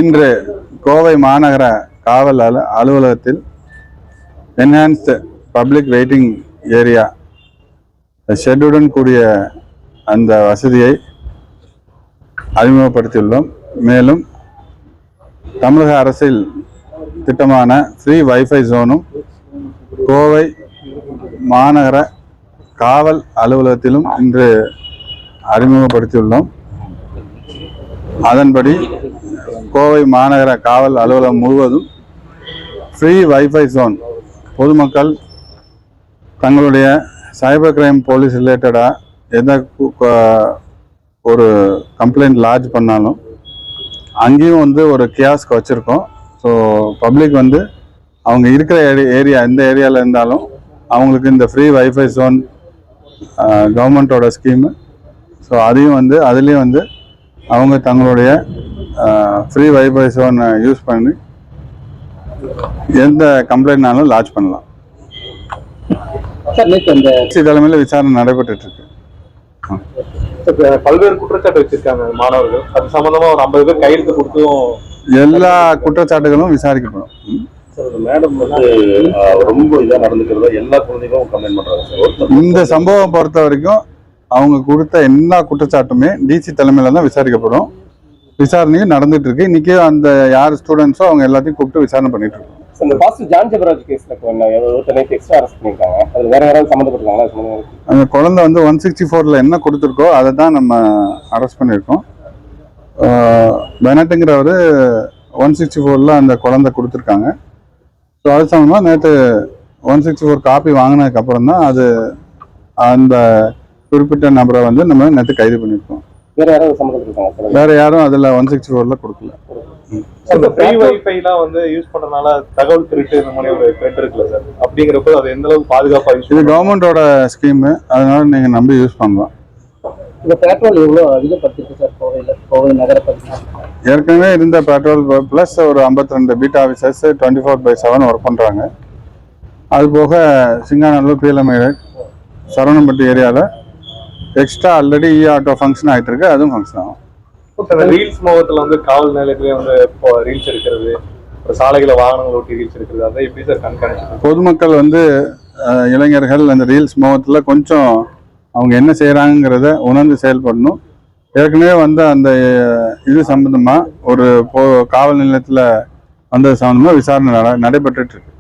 இன்று கோவை மாநகர காவல் அலுவலகத்தில் என்ஹான்ஸ்டு பப்ளிக் வெயிட்டிங் ஏரியா ஷெட்டுடன் கூடிய அந்த வசதியை அறிமுகப்படுத்தியுள்ளோம். மேலும் தமிழக அரசில் திட்டமான ஃப்ரீ வைஃபை ஜோனும் கோவை மாநகர காவல் அலுவலகத்திலும் இன்று அறிமுகப்படுத்தியுள்ளோம். அதன்படி கோவை மாநகர காவல் அலுவலகம் முழுவதும் ஃப்ரீ வைஃபை ஜோன், பொதுமக்கள் தங்களுடைய சைபர் கிரைம் போலீஸ் ரிலேட்டடாக எந்த ஒரு கம்ப்ளைண்ட் லாட்ஜ் பண்ணாலும் அங்கேயும் ஒரு கியாஸ்க் வச்சுருக்கோம். ஸோ பப்ளிக் அவங்க இருக்கிற ஏரியா எந்த ஏரியாவில் இருந்தாலும் அவங்களுக்கு இந்த ஃப்ரீ வைஃபை ஜோன் கவர்மெண்ட்டோட ஸ்கீமு. ஸோ அதையும் அதுலேயும் அவங்க தங்களுடைய ஃப்ரீ வைஃபை ஜோனை யூஸ் பண்ணி எந்த கம்ப்ளைண்ட்னாலும் லாட்ஜ் பண்ணலாம். தலைமையில் விசாரணை நடைபெற்று இருக்கு. பல்வேறு குற்றச்சாட்டு வச்சிருக்காங்க மாணவர்கள். அது சம்பந்தமா ஒரு 50 பேர் கையெழுத்து கொடுத்தும் எல்லா குற்றச்சாட்டுகளும் விசாரிக்கப்படும். மேடம் ரொம்ப இதா நடந்துக்கிறதா எல்லா குழந்தைகளும் கம்ப்ளைண்ட் பண்றாங்க. இந்த சம்பவம் பொறுத்த வரைக்கும் அவங்க கொடுத்த எல்லா குற்றச்சாட்டுமே டிசி தலைமையில தான் விசாரிக்கப்படும். விசாரணையும் நடந்துட்டு இருக்கு. இன்னைக்கு அந்த யார் ஸ்டூடெண்ட்ஸோ அவங்க எல்லாத்தையும் கூப்பிட்டு விசாரணை பண்ணிட்டு இருக்கோம். அந்த பாஸ்டர் ஜான் ஜெபராஜ் கேஸ்ல எக்ஸ்ட்ரா அரெஸ்ட் பண்ணிருக்காங்க. அது வேற யாராவது சம்மந்தப்பட்டிருக்காங்களா? அந்த குழந்தை 164ல என்ன கொடுத்துருக்கோ அதை தான் நம்ம அரெஸ்ட் பண்ணியிருக்கோம். பெனட்டுங்கிறவர் 164ல அந்த குழந்தை கொடுத்துருக்காங்க. ஸோ அது சம்பந்தமாக நேற்று 164 காப்பி வாங்கினதுக்கு அப்புறம் தான் அது அந்த குறிப்பிட்ட நபரை நம்ம நேற்று கைது பண்ணியிருக்கோம். வேற யாராவது சம்மந்தப்பட்டிருக்காங்க? வேற யாரும் அதில் 164ல கொடுக்கல. ஃப்ரீ வைஃபைலாம் யூஸ் பண்றதுனால தகவல் திருட்டு இந்த மாதிரி ஒரு த்ரெட் இருக்குல்ல சார், அப்படிங்கிறப்போ அது எந்த அளவுக்கு பாதுகாப்பா யூஸ்? இது கவர்மெண்டோட ஸ்கீமு, அதனால நீங்க நம்பி யூஸ் பண்ணலாம். இந்த பெட்ரோல் எவ்வளோ அதிகப்படுத்திருக்கு சார் கோவை நகரப்பகுதி? ஏற்கனவே இருந்த பெட்ரோல் பிளஸ் ஒரு 52 பீட் ஆஃபீஸர்ஸ் 24/7 ஒர்க் பண்றாங்க. அது போக சிங்காநல்லூர், பீலமேடு, சரவணம்பட்டி ஏரியாவில் எக்ஸ்ட்ரா ஆல்ரெடி ஆட்டோ ஃபங்க்ஷன் ஆகிட்டு இருக்கு. அதுவும் ஃபங்க்ஷன் ஆகும். ரீல்ஸ் முகத்துல காவல் நிலையத்திலே ரீல்ஸ் எடுக்கிறது, சாலைகளை வாகனங்கள் ஓட்டி ரீல்ஸ் எடுக்கிறது, அதை எப்படி சார் கண்காணிச்சு? பொதுமக்கள் இளைஞர்கள் அந்த ரீல்ஸ் முகத்துல கொஞ்சம் அவங்க என்ன செய்யறாங்கிறத உணர்ந்து செயல்படணும். ஏற்கனவே அந்த இது சம்பந்தமா ஒரு காவல் நிலையத்துல வந்தது சம்பந்தமா விசாரணை நடைபெற்று இருக்கு.